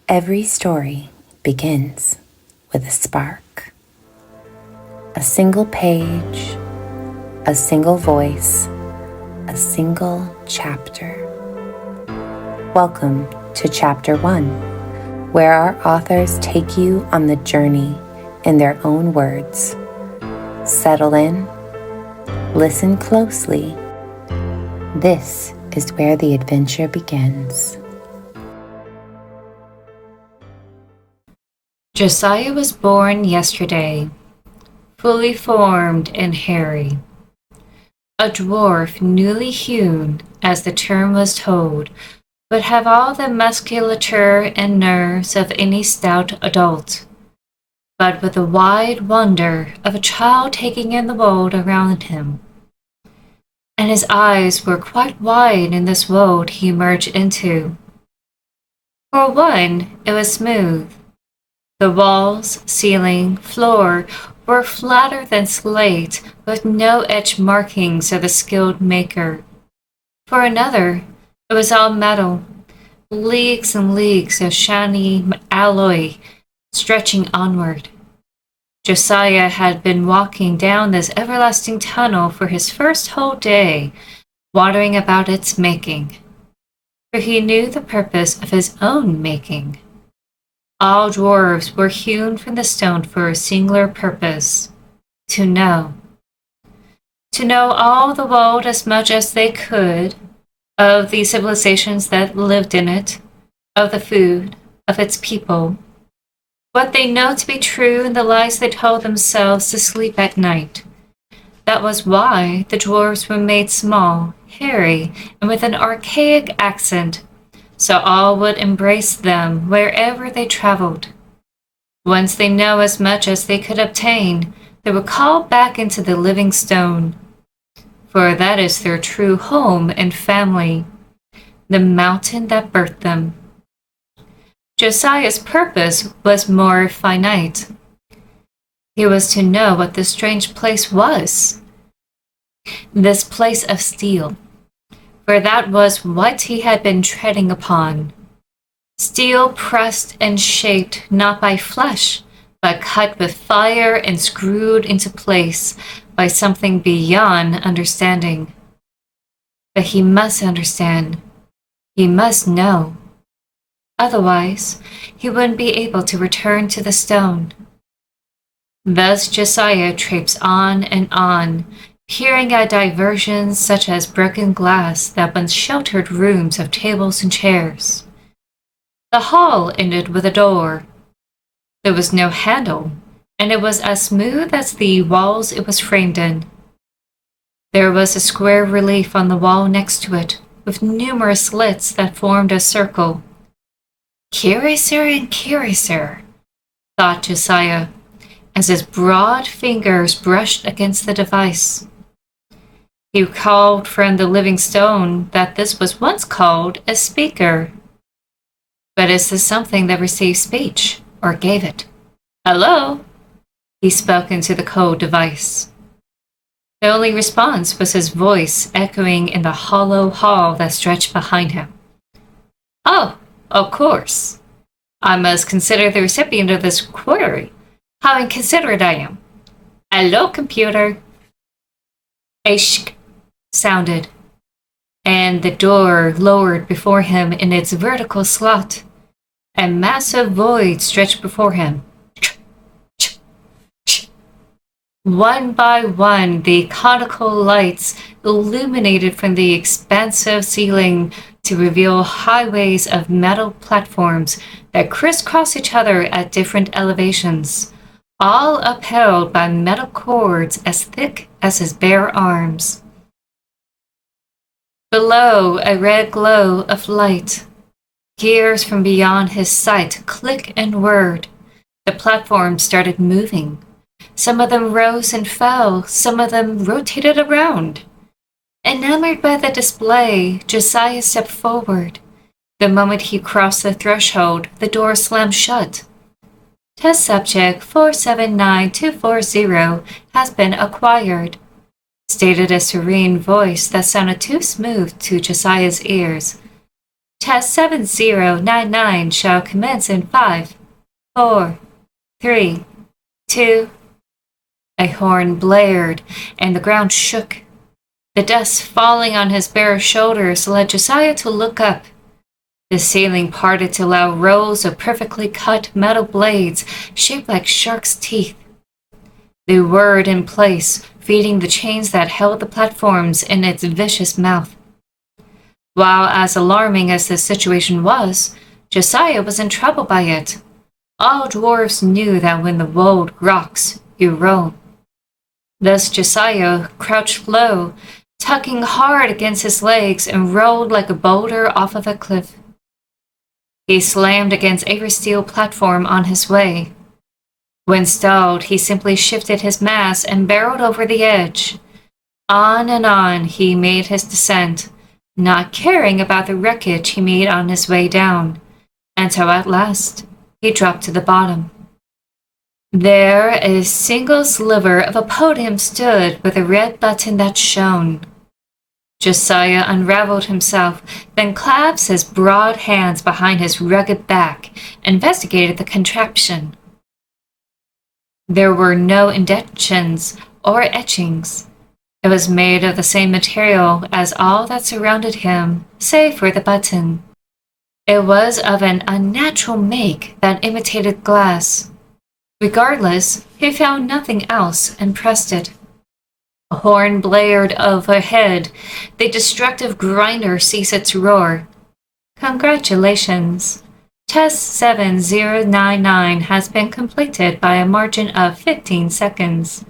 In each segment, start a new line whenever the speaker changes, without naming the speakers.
Every story begins with a spark. A single page, a single voice, a single chapter. Welcome to Chapter 1, where our authors take you on the journey in their own words. Settle in, listen closely. This is where the adventure begins.
Josiah was born yesterday, fully formed and hairy. A dwarf newly hewn, as the term was told, would have all the musculature and nerves of any stout adult, but with the wide wonder of a child taking in the world around him. And his eyes were quite wide in this world he emerged into. For one, it was smooth. The walls, ceiling, floor were flatter than slate, with no edge markings of the skilled maker. For another, it was all metal, leagues and leagues of shiny alloy stretching onward. Josiah had been walking down this everlasting tunnel for his first whole day, wondering about its making, for he knew the purpose of his own making. All dwarves were hewn from the stone for a singular purpose, to know. To know all the world as much as they could, of the civilizations that lived in it, of the food, of its people, what they know to be true and the lies they told themselves to sleep at night. That was why the dwarves were made small, hairy, and with an archaic accent, so all would embrace them wherever they traveled. Once they know as much as they could obtain, they were called back into the living stone, for that is their true home and family, the mountain that birthed them. Josiah's purpose was more finite. He was to know what this strange place was, this place of steel, for that was what he had been treading upon. Steel pressed and shaped not by flesh, but cut with fire and screwed into place by something beyond understanding. But he must understand. He must know. Otherwise, he wouldn't be able to return to the stone. Thus Josiah traipsed on and on, peering at diversions such as broken glass that once sheltered rooms of tables and chairs. The hall ended with a door. There was no handle, and it was as smooth as the walls it was framed in. There was a square relief on the wall next to it, with numerous slits that formed a circle. Curiouser and curiouser, thought Josiah, as his broad fingers brushed against the device. He recalled from the living stone that this was once called a speaker. But is this something that received speech, or gave it? Hello? He spoke into the cold device. The only response was his voice echoing in the hollow hall that stretched behind him. Oh, of course. I must consider the recipient of this query. How inconsiderate I am. Hello, computer. A shk sounded, and the door lowered before him in its vertical slot. A massive void stretched before him. One by one, the conical lights illuminated from the expansive ceiling to reveal highways of metal platforms that crisscross each other at different elevations, all upheld by metal cords as thick as his bare arms. Below, a red glow of light. Gears from beyond his sight clicked and whirred. The platforms started moving. Some of them rose and fell, some of them rotated around. Enamored by the display, Josiah stepped forward. The moment he crossed the threshold, the door slammed shut. Test subject 479240 has been acquired, stated a serene voice that sounded too smooth to Josiah's ears. Test 7099 shall commence in 5, 4, 3, 2. A horn blared, and the ground shook. The dust falling on his bare shoulders led Josiah to look up. The ceiling parted to allow rows of perfectly cut metal blades shaped like sharks' teeth. They whirred in place, feeding the chains that held the platforms in its vicious mouth. While as alarming as this situation was, Josiah was in trouble by it. All dwarves knew that when the world rocks, you roll. Thus Josiah crouched low, tugging hard against his legs, and rolled like a boulder off of a cliff. He slammed against every steel platform on his way. When stalled, he simply shifted his mass and barreled over the edge. On and on he made his descent, not caring about the wreckage he made on his way down, until at last he dropped to the bottom. There a single sliver of a podium stood with a red button that shone. Josiah unraveled himself, then clasped his broad hands behind his rugged back, and investigated the contraption. There were no indentions or etchings. It was made of the same material as all that surrounded him, save for the button. It was of an unnatural make that imitated glass. Regardless, he found nothing else and pressed it. A horn blared overhead. The destructive grinder ceased its roar. Congratulations. Test 7099 has been completed by a margin of 15 seconds.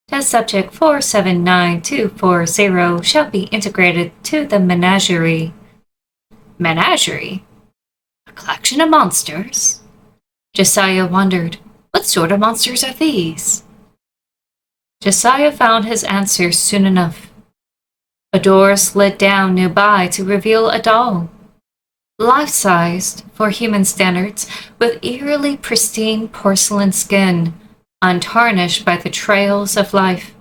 Test subject 479240 shall be integrated to the menagerie. Menagerie? A collection of monsters? Josiah wondered, what sort of monsters are these? Josiah found his answer soon enough. A door slid down nearby to reveal a doll. Life-sized, for human standards, with eerily pristine porcelain skin, untarnished by the trails of life.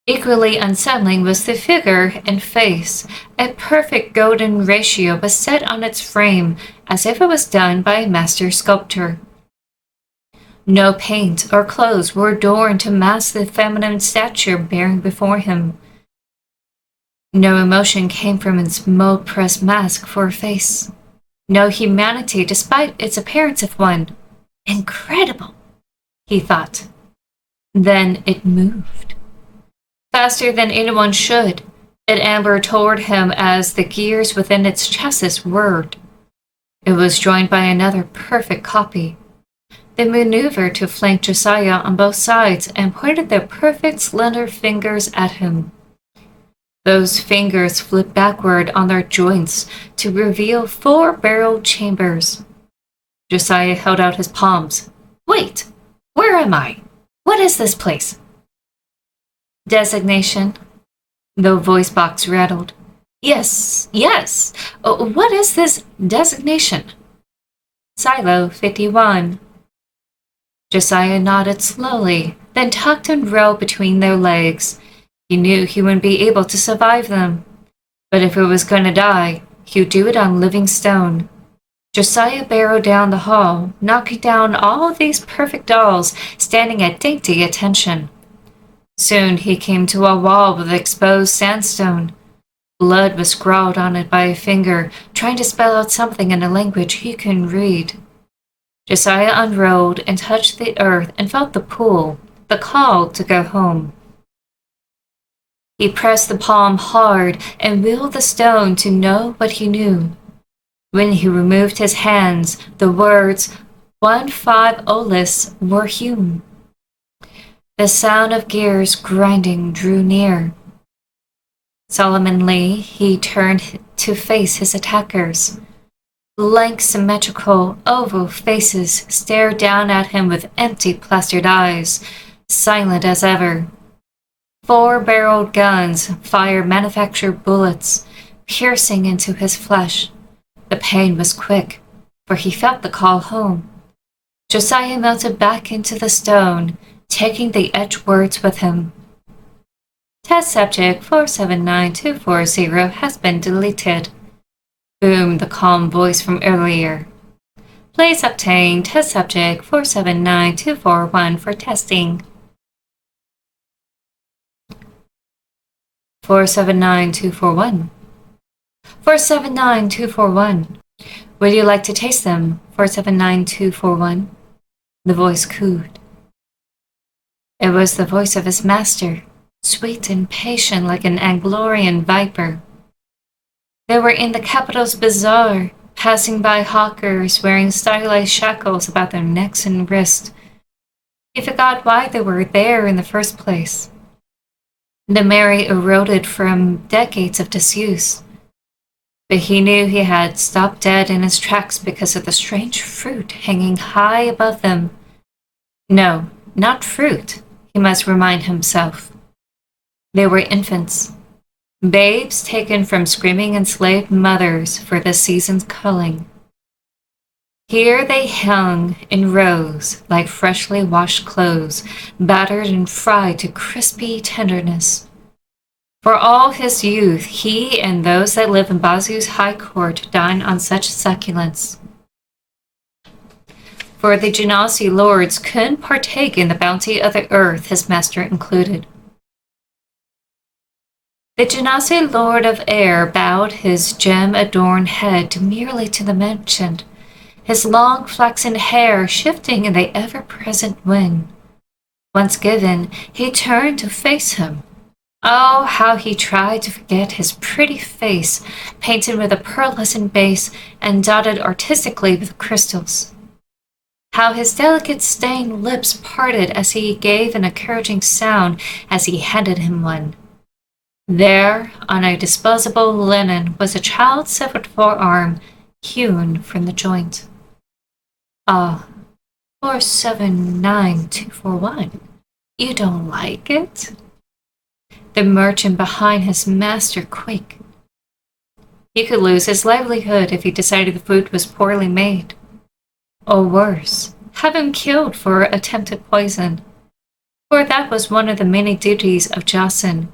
Equally unsettling was the figure and face. A perfect golden ratio was set on its frame, as if it was done by a master sculptor. No paint or clothes were adorned to mask the feminine stature bearing before him. No emotion came from its mold-pressed mask for a face. No humanity despite its appearance of one. Incredible, he thought. Then it moved. Faster than anyone should, it ambered toward him as the gears within its chassis whirred. It was joined by another perfect copy. They maneuvered to flank Josiah on both sides and pointed their perfect slender fingers at him. Those fingers flipped backward on their joints to reveal 4 barrel chambers. Josiah held out his palms. Wait! Where am I? What is this place? Designation. The voice box rattled. Yes. What is this designation? Silo 51. Josiah nodded slowly, then tucked and rolled between their legs. He knew he wouldn't be able to survive them. But if it was going to die, he'd do it on living stone. Josiah barreled down the hall, knocking down all these perfect dolls standing at dainty attention. Soon he came to a wall with exposed sandstone. Blood was scrawled on it by a finger, trying to spell out something in a language he couldn't read. Josiah unrolled and touched the earth and felt the pull, the call to go home. He pressed the palm hard and willed the stone to know what he knew. When he removed his hands, the words 1-5 Olis were hewn. The sound of gears grinding drew near. Solemnly, he turned to face his attackers. Blank, symmetrical, oval faces stared down at him with empty, plastered eyes, silent as ever. 4-barreled guns fired manufactured bullets, piercing into his flesh. The pain was quick, for he felt the call home. Josiah melted back into the stone, taking the etched words with him. Test subject 479240 has been deleted. Boomed the calm voice from earlier. Place obtained. Test subject 479241 for testing. 479241. 479241. Would you like to taste them? 479241. The voice cooed. It was the voice of his master, sweet and patient like an Anglorian viper. They were in the capital's bazaar, passing by hawkers wearing stylized shackles about their necks and wrists. He forgot why they were there in the first place. The memory eroded from decades of disuse. But he knew he had stopped dead in his tracks because of the strange fruit hanging high above them. No, not fruit, he must remind himself. They were infants, babes taken from screaming enslaved mothers for the season's culling. Here they hung in rows like freshly washed clothes, battered and fried to crispy tenderness. For all his youth, he and those that live in Bazu's high court dine on such succulence. For the Genasi lords couldn't partake in the bounty of the earth, his master included. The Genasi lord of air bowed his gem-adorned head demurely to the mentioned, his long flaxen hair shifting in the ever-present wind. Once given, he turned to face him. Oh, how he tried to forget his pretty face, painted with a pearlescent base and dotted artistically with crystals. How his delicate stained lips parted as he gave an encouraging sound as he handed him one. There, on a disposable linen, was a child's severed forearm, hewn from the joint. Ah, 479241. You don't like it? The merchant behind his master quaked. He could lose his livelihood if he decided the food was poorly made. Or worse, have him killed for attempted poison. For that was one of the many duties of Jocelyn,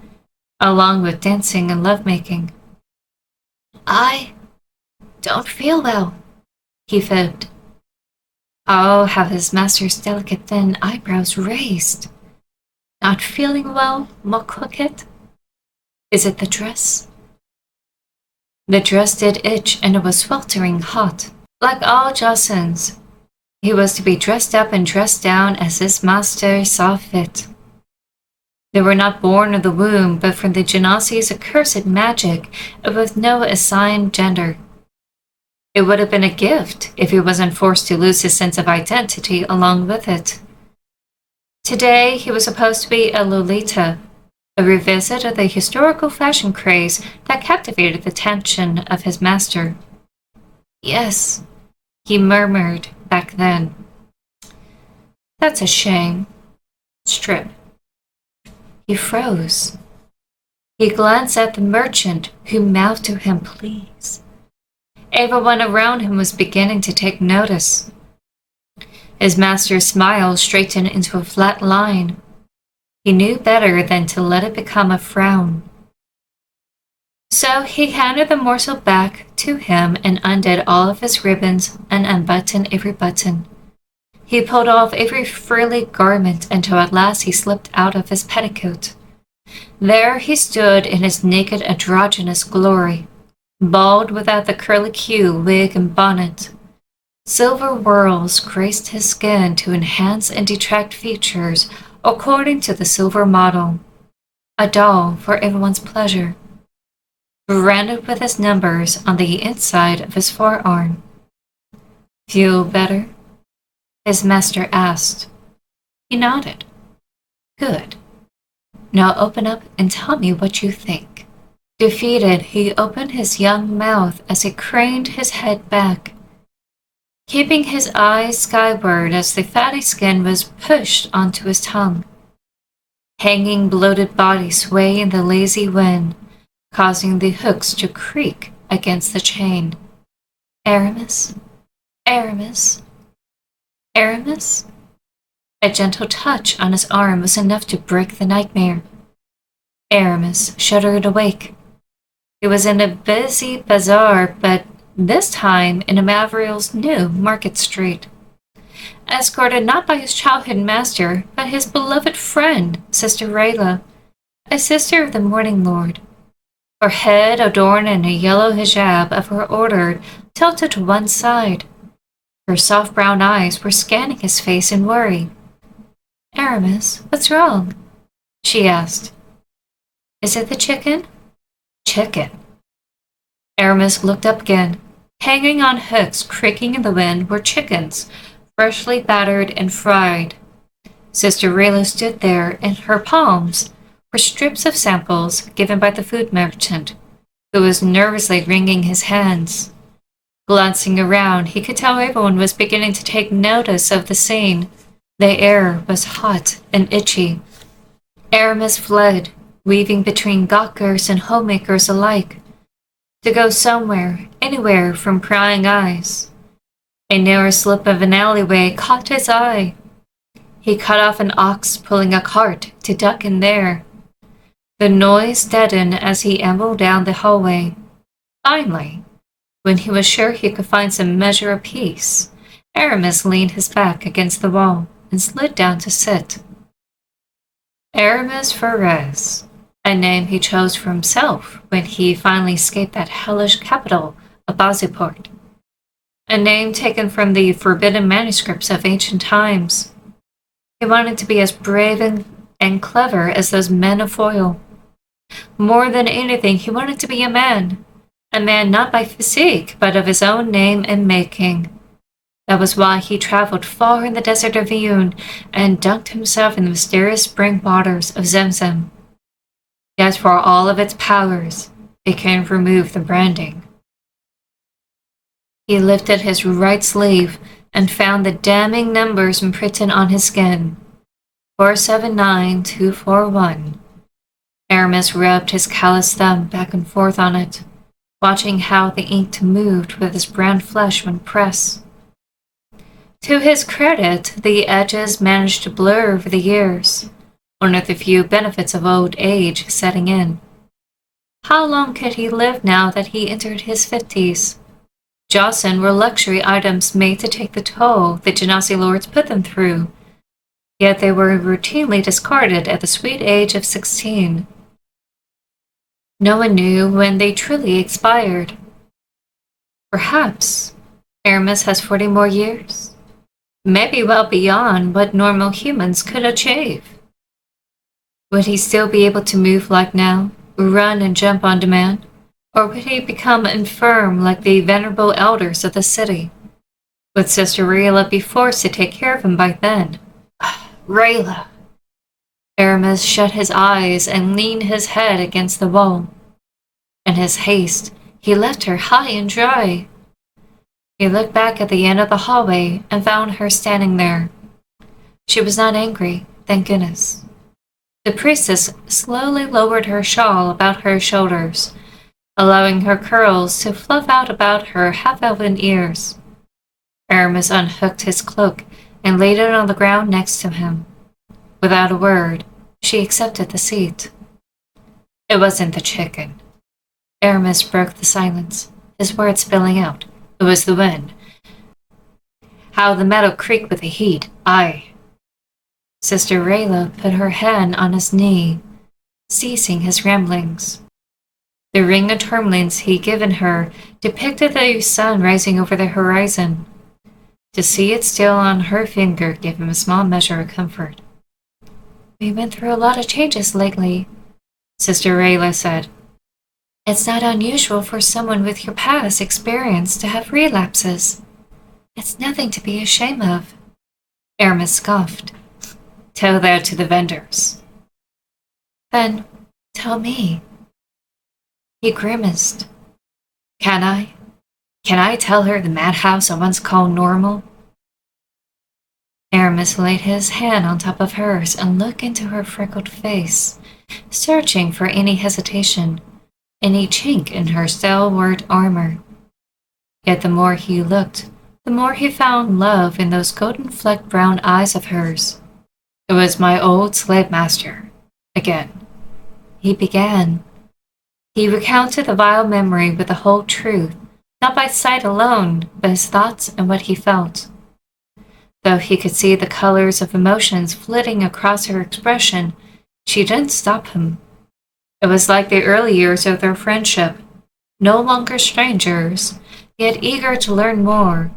along with dancing and lovemaking. I don't feel well, he fibbed. Oh, how his master's delicate thin eyebrows raised. Not feeling well, ma coquette? Is it the dress? The dress did itch, and it was sweltering hot. Like all Jocelyn's, he was to be dressed up and dressed down as his master saw fit. They were not born of the womb, but from the Genasi's accursed magic, and with no assigned gender. It would have been a gift if he wasn't forced to lose his sense of identity along with it. Today, he was supposed to be a Lolita, a revisit of the historical fashion craze that captivated the attention of his master. Yes, he murmured back then. That's a shame. Strip. He froze. He glanced at the merchant, who mouthed to him, please. Everyone around him was beginning to take notice. His master's smile straightened into a flat line. He knew better than to let it become a frown. So he handed the morsel back to him and undid all of his ribbons and unbuttoned every button. He pulled off every frilly garment until at last he slipped out of his petticoat. There he stood in his naked androgynous glory, bald without the curlicue wig and bonnet. Silver whorls graced his skin to enhance and detract features according to the silver model, a doll for everyone's pleasure, branded with his numbers on the inside of his forearm. Feel better? His master asked. He nodded. Good. Now open up and tell me what you think. Defeated, he opened his young mouth as he craned his head back, keeping his eyes skyward as the fatty skin was pushed onto his tongue. Hanging bloated body sway in the lazy wind, causing the hooks to creak against the chain. Aramis? Aramis? Aramis? A gentle touch on his arm was enough to break the nightmare. Aramis shuddered awake. He was in a busy bazaar, but this time in Amavril's new market street, escorted not by his childhood master, but his beloved friend, Sister Rayla, a sister of the Morning Lord. Her head adorned in a yellow hijab of her order tilted to one side. Her soft brown eyes were scanning his face in worry. "Aramis, what's wrong?" she asked. "Is it the chicken?" "Chicken?" Aramis looked up again. Hanging on hooks, creaking in the wind, were chickens, freshly battered and fried. Sister Rayla stood there. In her palms were strips of samples given by the food merchant, who was nervously wringing his hands. Glancing around, he could tell everyone was beginning to take notice of the scene. The air was hot and itchy. Aramis fled, weaving between gawkers and homemakers alike, to go somewhere, anywhere from prying eyes. A narrow slip of an alleyway caught his eye. He cut off an ox pulling a cart to duck in there. The noise deadened as he ambled down the hallway. Finally, when he was sure he could find some measure of peace, Aramis leaned his back against the wall and slid down to sit. Aramis Feres, a name he chose for himself when he finally escaped that hellish capital of Baziport, a name taken from the forbidden manuscripts of ancient times. He wanted to be as brave and clever as those men of Foyle. More than anything, he wanted to be a man not by physique, but of his own name and making. That was why he traveled far in the desert of Iyun and dunked himself in the mysterious spring waters of Zemzem. Yet for all of its powers, it couldn't remove the branding. He lifted his right sleeve and found the damning numbers imprinted on his skin. 479241. Aramis rubbed his calloused thumb back and forth on it, watching how the ink moved with his brown flesh when pressed. To his credit, the edges managed to blur over the years, one of the few benefits of old age setting in. How long could he live now that he entered his 50s? Jocelyn were luxury items made to take the toll the genasi lords put them through, yet they were routinely discarded at the sweet age of 16. No one knew when they truly expired. Perhaps Aramis has 40 more years, maybe well beyond what normal humans could achieve. Would he still be able to move like now, run and jump on demand, or would he become infirm like the venerable elders of the city? Would Sister Rayla be forced to take care of him by then? Rayla! Aramis shut his eyes and leaned his head against the wall. In his haste, he left her high and dry. He looked back at the end of the hallway and found her standing there. She was not angry, thank goodness. The priestess slowly lowered her shawl about her shoulders, allowing her curls to fluff out about her half-elven ears. Aramis unhooked his cloak and laid it on the ground next to him. Without a word, she accepted the seat. It wasn't the chicken. Aramis broke the silence, his words spilling out. It was the wind. How the metal creaked with the heat, aye. Sister Rayla put her hand on his knee, ceasing his ramblings. The ring of tourmalines he'd given her depicted the sun rising over the horizon. To see it still on her finger gave him a small measure of comfort. We went through a lot of changes lately, Sister Rayla said. It's not unusual for someone with your past experience to have relapses. It's nothing to be ashamed of. Aramis scoffed. Tell that to the vendors. Then tell me. He grimaced. Can I? Can I tell her the madhouse I once called normal? Aramis laid his hand on top of hers and looked into her freckled face, searching for any hesitation, any chink in her stalwart armor. Yet the more he looked, the more he found love in those golden-flecked brown eyes of hers. It was my old slave master, again. he began. He recounted the vile memory with the whole truth, not by sight alone, but his thoughts and what he felt. Though he could see the colors of emotions flitting across her expression, she didn't stop him. It was like the early years of their friendship, no longer strangers, yet eager to learn more,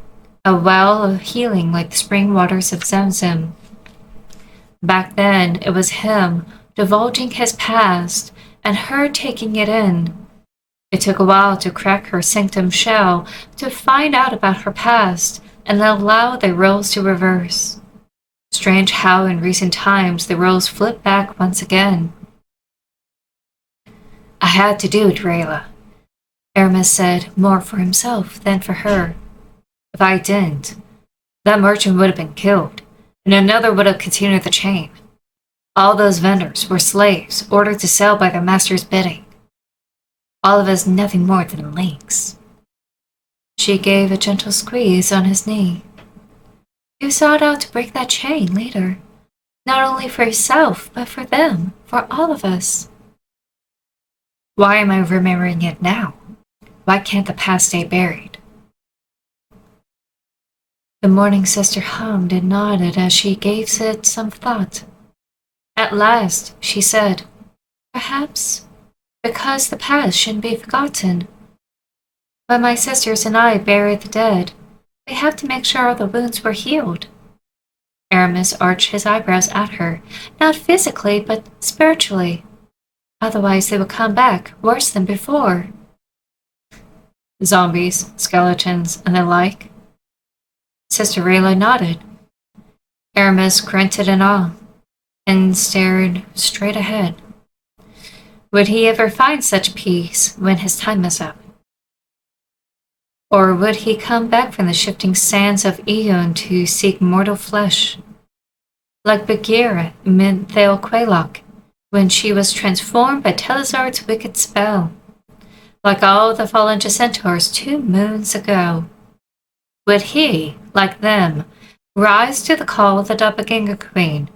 a well of healing like the spring waters of Zemzem. Back then, it was him divulging his past and her taking it in. It took a while to crack her sanctum shell, to find out about her past, and allow the roles to reverse. Strange how in recent times the roles flip back once again. I had to do it, Rayla, Aramis said, more for himself than for her. If I didn't, that merchant would have been killed, and another would have continued the chain. All those vendors were slaves ordered to sell by their master's bidding. All of us nothing more than links. She gave a gentle squeeze on his knee. You sought out to break that chain later, not only for yourself, but for them, for all of us. Why am I remembering it now? Why can't the past stay buried? The mourning sister hummed and nodded as she gave it some thought. At last, she said, Perhaps because the past shouldn't be forgotten. When my sisters and I bury the dead, we have to make sure all the wounds were healed. Aramis arched his eyebrows at her, not physically, but spiritually. Otherwise they would come back worse than before. Zombies, skeletons, and the like. Sister Rayla nodded. Aramis grunted in awe and stared straight ahead. Would he ever find such peace when his time is up? Or would he come back from the shifting sands of Eon to seek mortal flesh? Like Bagheera in Thale when she was transformed by Telazar's wicked spell. Like all the fallen Centaurs 2 moons ago. Would he, like them, rise to the call of the Doppelganger Queen,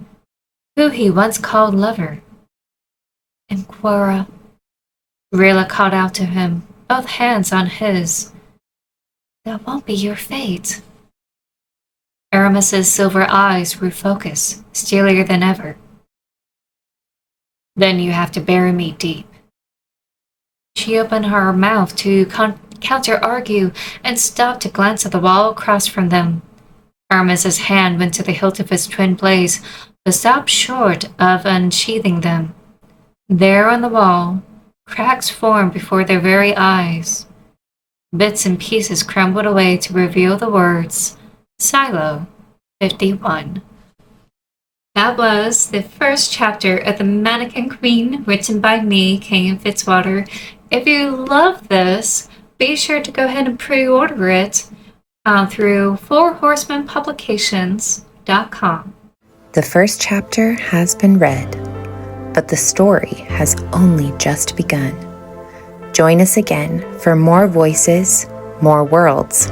who he once called lover? And Quora, Rayla called out to him, both hands on his. That won't be your fate. Aramis's silver eyes grew focused, steelier than ever. Then you have to bury me deep. She opened her mouth to counter-argue and stopped to glance at the wall across from them. Aramis's hand went to the hilt of his twin blades, but stopped short of unsheathing them. There on the wall, cracks formed before their very eyes. Bits and pieces crumbled away to reveal the words, Silo 51. That was the first chapter of The Mannequin Queen, written by me, Kay Fitzwater. If you love this, be sure to go ahead and pre-order it through Horsemen.com.
The first chapter has been read, but the story has only just begun. Join us again for more voices, more worlds,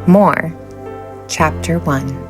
more Chapter 1.